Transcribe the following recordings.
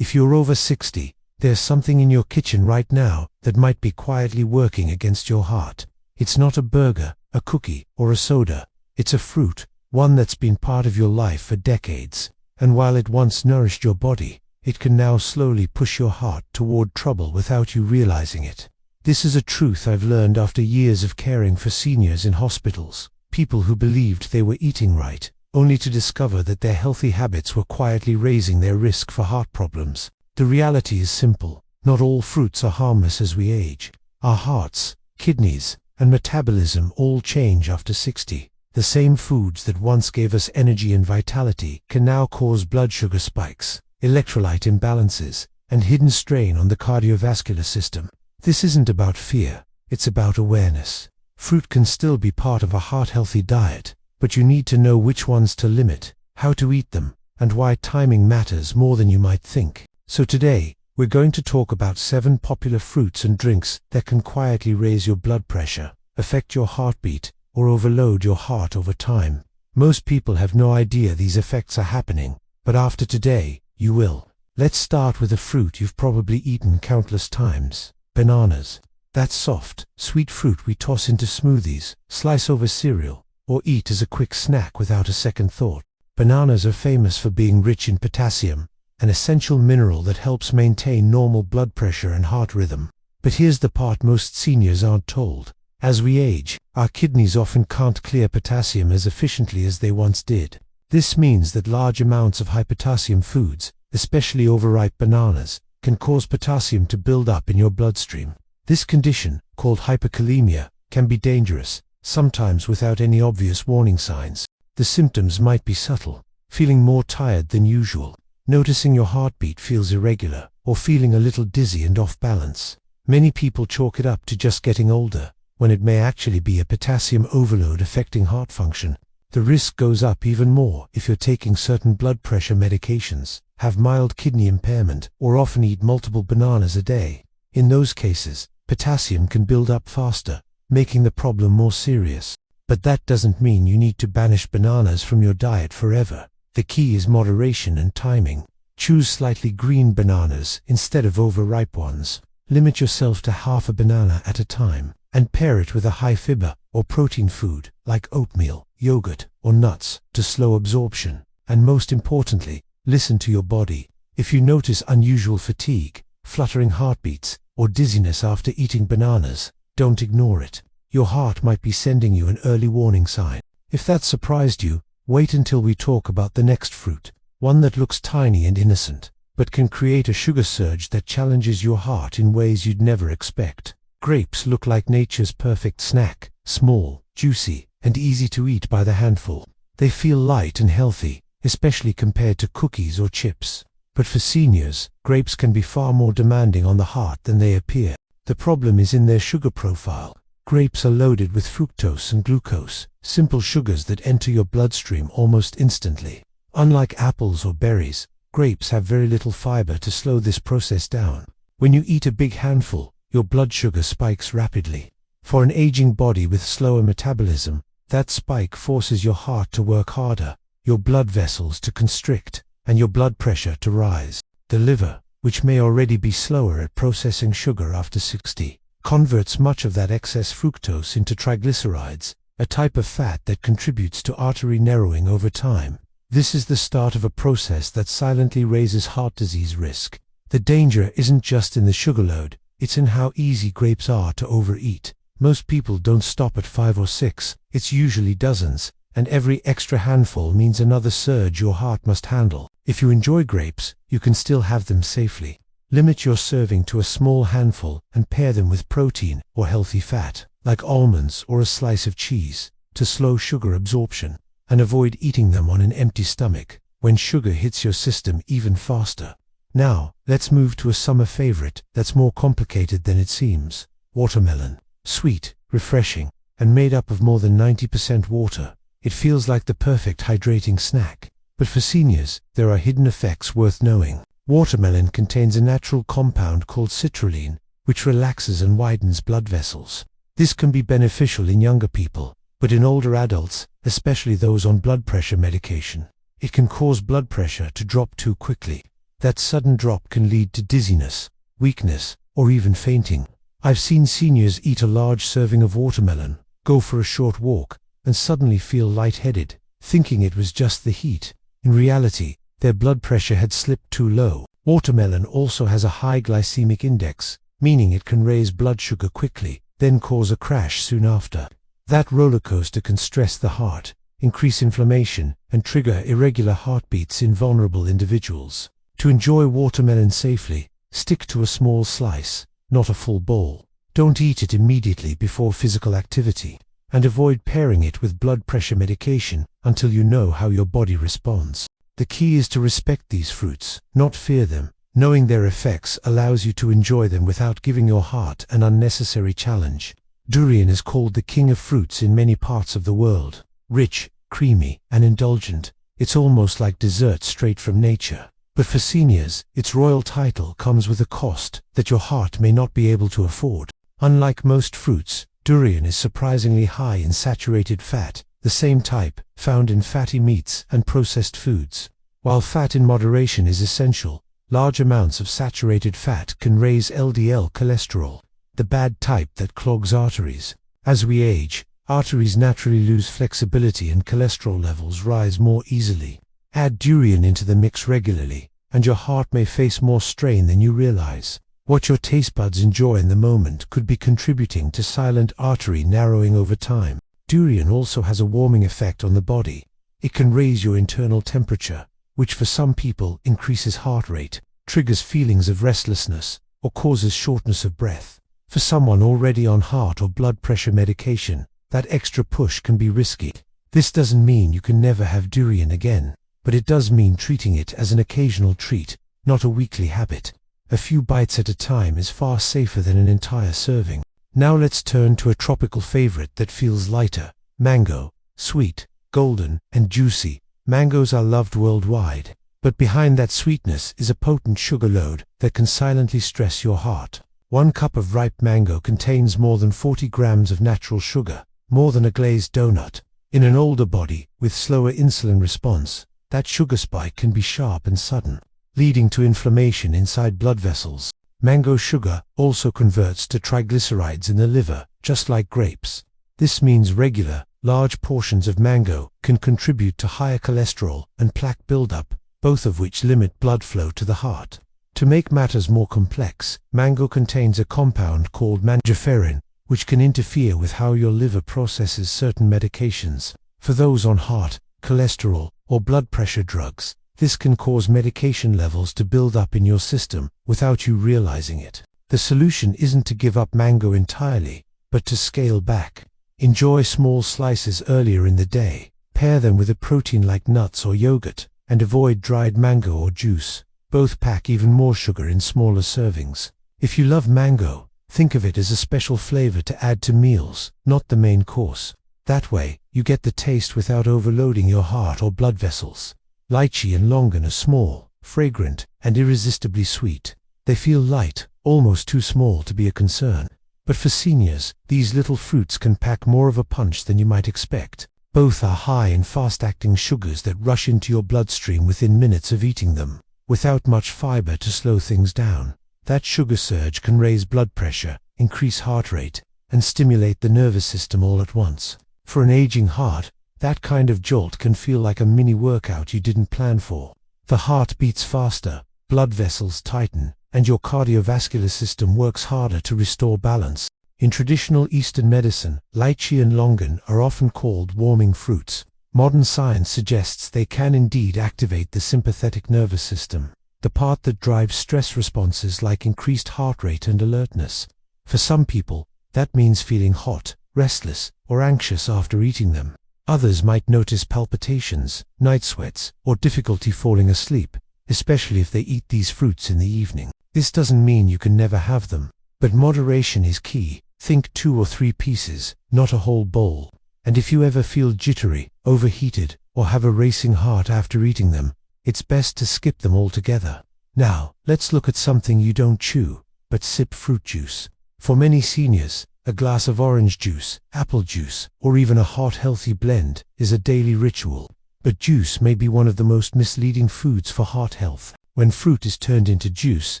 If you're over 60, there's something in your kitchen right now that might be quietly working against your heart. It's not a burger, a cookie, or a soda. It's a fruit, one that's been part of your life for decades. And while it once nourished your body, it can now slowly push your heart toward trouble without you realizing it. This is a truth I've learned after years of caring for seniors in hospitals, people who believed they were eating right, only to discover that their healthy habits were quietly raising their risk for heart problems. The reality is simple. Not all fruits are harmless as we age. Our hearts, kidneys, and metabolism all change after 60. The same foods that once gave us energy and vitality can now cause blood sugar spikes, electrolyte imbalances, and hidden strain on the cardiovascular system. This isn't about fear, it's about awareness. Fruit can still be part of a heart-healthy diet, but you need to know which ones to limit, how to eat them, and why timing matters more than you might think. So today, we're going to talk about 7 popular fruits and drinks that can quietly raise your blood pressure, affect your heartbeat, or overload your heart over time. Most people have no idea these effects are happening, but after today, you will. Let's start with a fruit you've probably eaten countless times: bananas. That soft, sweet fruit we toss into smoothies, slice over cereal, or eat as a quick snack without a second thought. Bananas are famous for being rich in potassium, an essential mineral that helps maintain normal blood pressure and heart rhythm. But here's the part most seniors aren't told. As we age, our kidneys often can't clear potassium as efficiently as they once did. This means that large amounts of high potassium foods, especially overripe bananas, can cause potassium to build up in your bloodstream. This condition, called hyperkalemia, can be dangerous, sometimes without any obvious warning signs. The symptoms might be subtle: feeling more tired than usual, noticing your heartbeat feels irregular, or feeling a little dizzy and off balance. Many people chalk it up to just getting older, when it may actually be a potassium overload affecting heart function. The risk goes up even more if you're taking certain blood pressure medications, have mild kidney impairment, or often eat multiple bananas a day. In those cases, potassium can build up faster, making the problem more serious. But that doesn't mean you need to banish bananas from your diet forever. The key is moderation and timing. Choose slightly green bananas instead of overripe ones. Limit yourself to half a banana at a time, and pair it with a high fiber or protein food like oatmeal, yogurt, or nuts to slow absorption. And most importantly, listen to your body. If you notice unusual fatigue, fluttering heartbeats, or dizziness after eating bananas, don't ignore it. Your heart might be sending you an early warning sign. If that surprised you, wait until we talk about the next fruit, one that looks tiny and innocent, but can create a sugar surge that challenges your heart in ways you'd never expect. Grapes look like nature's perfect snack: small, juicy, and easy to eat by the handful. They feel light and healthy, especially compared to cookies or chips. But for seniors, grapes can be far more demanding on the heart than they appear. The problem is in their sugar profile. Grapes are loaded with fructose and glucose, simple sugars that enter your bloodstream almost instantly. Unlike apples or berries, grapes have very little fiber to slow this process down. When you eat a big handful, your blood sugar spikes rapidly. For an aging body with slower metabolism, that spike forces your heart to work harder, your blood vessels to constrict, and your blood pressure to rise. The liver, which may already be slower at processing sugar after 60, converts much of that excess fructose into triglycerides, a type of fat that contributes to artery narrowing over time. This is the start of a process that silently raises heart disease risk. The danger isn't just in the sugar load, it's in how easy grapes are to overeat. Most people don't stop at 5 or 6, it's usually dozens, and every extra handful means another surge your heart must handle. If you enjoy grapes, you can still have them safely. Limit your serving to a small handful and pair them with protein or healthy fat, like almonds or a slice of cheese, to slow sugar absorption, and avoid eating them on an empty stomach, when sugar hits your system even faster. Now, let's move to a summer favorite that's more complicated than it seems: watermelon. Sweet, refreshing, and made up of more than 90% water, it feels like the perfect hydrating snack. But for seniors, there are hidden effects worth knowing. Watermelon contains a natural compound called citrulline, which relaxes and widens blood vessels. This can be beneficial in younger people, but in older adults, especially those on blood pressure medication, it can cause blood pressure to drop too quickly. That sudden drop can lead to dizziness, weakness, or even fainting. I've seen seniors eat a large serving of watermelon, go for a short walk, and suddenly feel lightheaded, thinking it was just the heat. In reality, their blood pressure had slipped too low. Watermelon also has a high glycemic index, meaning it can raise blood sugar quickly, then cause a crash soon after. That roller coaster can stress the heart, increase inflammation, and trigger irregular heartbeats in vulnerable individuals. To enjoy watermelon safely, stick to a small slice, not a full bowl. Don't eat it immediately before physical activity, and avoid pairing it with blood pressure medication until you know how your body responds. The key is to respect these fruits, not fear them. Knowing their effects allows you to enjoy them without giving your heart an unnecessary challenge. Durian is called the king of fruits in many parts of the world. Rich, creamy, and indulgent, it's almost like dessert straight from nature. But for seniors, its royal title comes with a cost that your heart may not be able to afford. Unlike most fruits, durian is surprisingly high in saturated fat, the same type found in fatty meats and processed foods. While fat in moderation is essential, large amounts of saturated fat can raise LDL cholesterol, the bad type that clogs arteries. As we age, arteries naturally lose flexibility and cholesterol levels rise more easily. Add durian into the mix regularly, and your heart may face more strain than you realize. What your taste buds enjoy in the moment could be contributing to silent artery narrowing over time. Durian also has a warming effect on the body. It can raise your internal temperature, which for some people increases heart rate, triggers feelings of restlessness, or causes shortness of breath. For someone already on heart or blood pressure medication, that extra push can be risky. This doesn't mean you can never have durian again, but it does mean treating it as an occasional treat, not a weekly habit. A few bites at a time is far safer than an entire serving. Now let's turn to a tropical favorite that feels lighter: mango. Sweet, golden, and juicy, mangoes are loved worldwide. But behind that sweetness is a potent sugar load that can silently stress your heart. 1 cup of ripe mango contains more than 40 grams of natural sugar, more than a glazed donut. In an older body, with slower insulin response, that sugar spike can be sharp and sudden, leading to inflammation inside blood vessels. Mango sugar also converts to triglycerides in the liver, just like grapes. This means regular, large portions of mango can contribute to higher cholesterol and plaque buildup, both of which limit blood flow to the heart. To make matters more complex, mango contains a compound called mangiferin, which can interfere with how your liver processes certain medications. For those on heart, cholesterol, or blood pressure drugs, this can cause medication levels to build up in your system without you realizing it. The solution isn't to give up mango entirely, but to scale back. Enjoy small slices earlier in the day, pair them with a protein like nuts or yogurt, and avoid dried mango or juice. Both pack even more sugar in smaller servings. If you love mango, think of it as a special flavor to add to meals, not the main course. That way, you get the taste without overloading your heart or blood vessels. Lychee and longan are small, fragrant, and irresistibly sweet. They feel light, almost too small to be a concern. But for seniors, these little fruits can pack more of a punch than you might expect. Both are high in fast-acting sugars that rush into your bloodstream within minutes of eating them, without much fiber to slow things down. That sugar surge can raise blood pressure, increase heart rate, and stimulate the nervous system all at once. For an aging heart, that kind of jolt can feel like a mini workout you didn't plan for. The heart beats faster, blood vessels tighten, and your cardiovascular system works harder to restore balance. In traditional Eastern medicine, lychee and longan are often called warming fruits. Modern science suggests they can indeed activate the sympathetic nervous system, the part that drives stress responses like increased heart rate and alertness. For some people, that means feeling hot, restless, or anxious after eating them. Others might notice palpitations, night sweats, or difficulty falling asleep, especially if they eat these fruits in the evening. This doesn't mean you can never have them, but moderation is key. Think 2 or 3 pieces, not a whole bowl. And if you ever feel jittery, overheated, or have a racing heart after eating them, it's best to skip them altogether. Now, let's look at something you don't chew, but sip: fruit juice. For many seniors, a glass of orange juice, apple juice, or even a hot healthy blend is a daily ritual. But juice may be one of the most misleading foods for heart health. When fruit is turned into juice,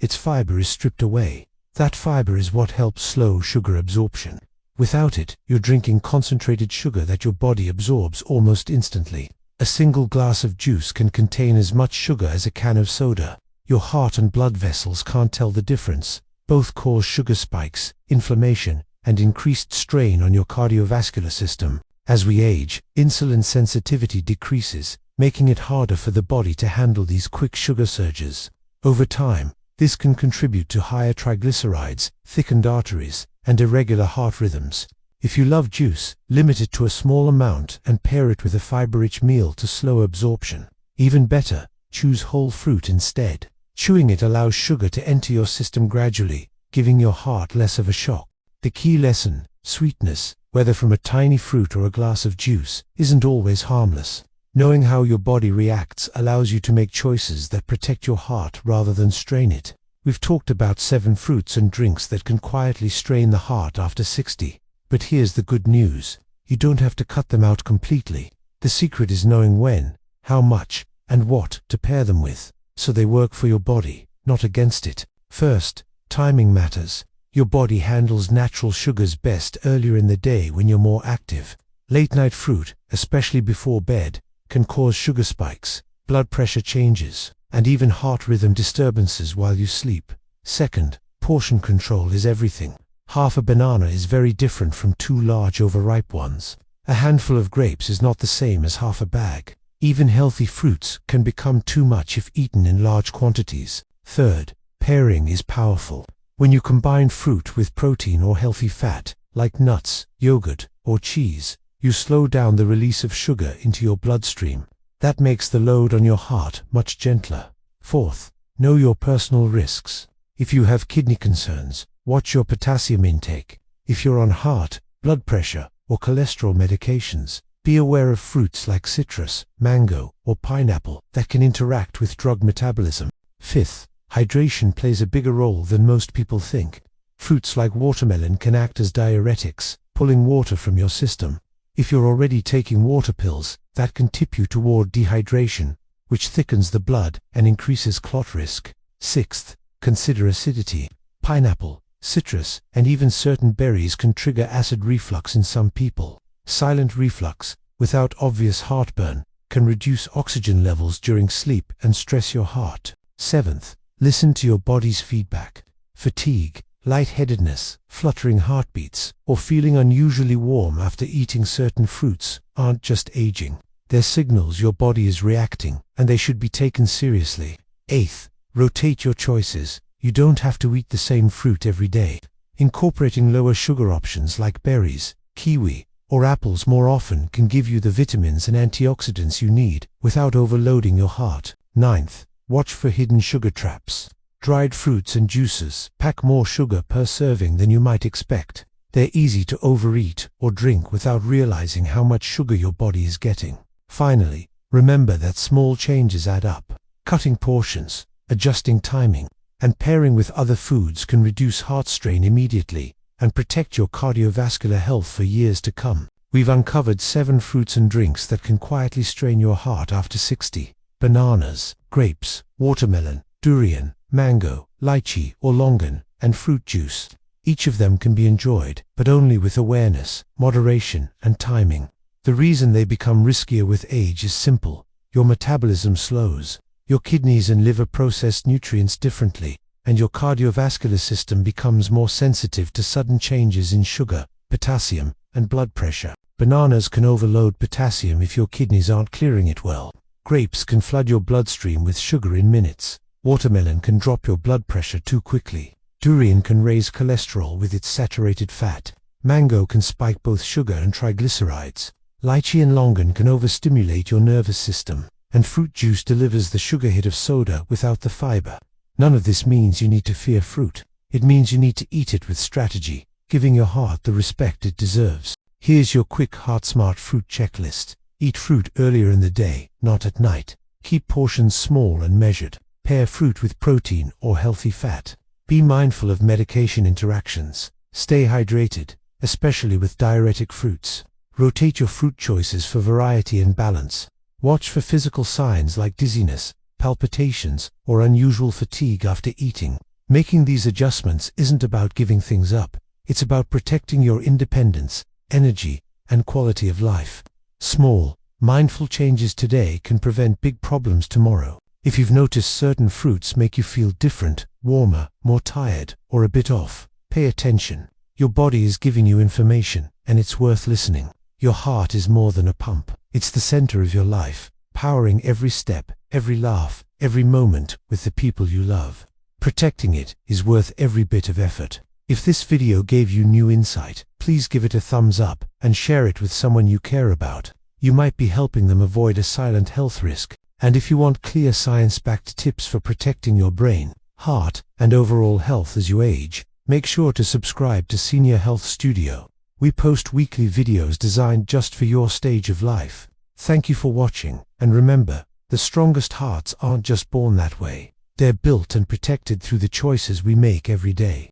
its fiber is stripped away. That fiber is what helps slow sugar absorption. Without it, you're drinking concentrated sugar that your body absorbs almost instantly. A single glass of juice can contain as much sugar as a can of soda. Your heart and blood vessels can't tell the difference. Both cause sugar spikes, inflammation, and increased strain on your cardiovascular system. As we age, insulin sensitivity decreases, making it harder for the body to handle these quick sugar surges. Over time, this can contribute to higher triglycerides, thickened arteries, and irregular heart rhythms. If you love juice, limit it to a small amount and pair it with a fiber-rich meal to slow absorption. Even better, choose whole fruit instead. Chewing it allows sugar to enter your system gradually, giving your heart less of a shock. The key lesson: sweetness, whether from a tiny fruit or a glass of juice, isn't always harmless. Knowing how your body reacts allows you to make choices that protect your heart rather than strain it. We've talked about 7 fruits and drinks that can quietly strain the heart after 60. But here's the good news: you don't have to cut them out completely. The secret is knowing when, how much, and what to pair them with, so they work for your body, not against it. First, timing matters. Your body handles natural sugars best earlier in the day when you're more active. Late-night fruit, especially before bed, can cause sugar spikes, blood pressure changes, and even heart rhythm disturbances while you sleep. Second, portion control is everything. Half a banana is very different from 2 large overripe ones. A handful of grapes is not the same as half a bag. Even healthy fruits can become too much if eaten in large quantities. Third, pairing is powerful. When you combine fruit with protein or healthy fat, like nuts, yogurt, or cheese, you slow down the release of sugar into your bloodstream. That makes the load on your heart much gentler. Fourth, know your personal risks. If you have kidney concerns, watch your potassium intake. If you're on heart, blood pressure, or cholesterol medications, be aware of fruits like citrus, mango, or pineapple that can interact with drug metabolism. Fifth, hydration plays a bigger role than most people think. Fruits like watermelon can act as diuretics, pulling water from your system. If you're already taking water pills, that can tip you toward dehydration, which thickens the blood and increases clot risk. Sixth, consider acidity. Pineapple, citrus, and even certain berries can trigger acid reflux in some people. Silent reflux, without obvious heartburn, can reduce oxygen levels during sleep and stress your heart. Seventh, listen to your body's feedback. Fatigue, lightheadedness, fluttering heartbeats, or feeling unusually warm after eating certain fruits aren't just aging. They're signals your body is reacting, and they should be taken seriously. Eighth, rotate your choices. You don't have to eat the same fruit every day. Incorporating lower sugar options like berries, kiwi, or apples more often can give you the vitamins and antioxidants you need without overloading your heart. Ninth, watch for hidden sugar traps. Dried fruits and juices pack more sugar per serving than you might expect. They're easy to overeat or drink without realizing how much sugar your body is getting. Finally, remember that small changes add up. Cutting portions, adjusting timing, and pairing with other foods can reduce heart strain immediately and protect your cardiovascular health for years to come. We've uncovered 7 fruits and drinks that can quietly strain your heart after 60. Bananas, grapes, watermelon, durian, mango, lychee or longan, and fruit juice. Each of them can be enjoyed, but only with awareness, moderation, and timing. The reason they become riskier with age is simple. Your metabolism slows. Your kidneys and liver process nutrients differently, and your cardiovascular system becomes more sensitive to sudden changes in sugar, potassium, and blood pressure. Bananas can overload potassium if your kidneys aren't clearing it well. Grapes can flood your bloodstream with sugar in minutes. Watermelon can drop your blood pressure too quickly. Durian can raise cholesterol with its saturated fat. Mango can spike both sugar and triglycerides. Lychee and longan can overstimulate your nervous system. And fruit juice delivers the sugar hit of soda without the fiber. None of this means you need to fear fruit. It means you need to eat it with strategy, giving your heart the respect it deserves. Here's your quick heart-smart fruit checklist. Eat fruit earlier in the day, not at night. Keep portions small and measured. Pair fruit with protein or healthy fat. Be mindful of medication interactions. Stay hydrated, especially with diuretic fruits. Rotate your fruit choices for variety and balance. Watch for physical signs like dizziness, palpitations, or unusual fatigue after eating. Making these adjustments isn't about giving things up. It's about protecting your independence, energy, and quality of life. Small, mindful changes today can prevent big problems tomorrow. If you've noticed certain fruits make you feel different, warmer, more tired, or a bit off, pay attention. Your body is giving you information, and it's worth listening. Your heart is more than a pump. It's the center of your life, powering every step, every laugh, every moment with the people you love. Protecting it is worth every bit of effort. If this video gave you new insight, please give it a thumbs up and share it with someone you care about. You might be helping them avoid a silent health risk. And if you want clear science-backed tips for protecting your brain, heart, and overall health as you age, make sure to subscribe to Senior Health Studio. We post weekly videos designed just for your stage of life. Thank you for watching, and remember, the strongest hearts aren't just born that way. They're built and protected through the choices we make every day.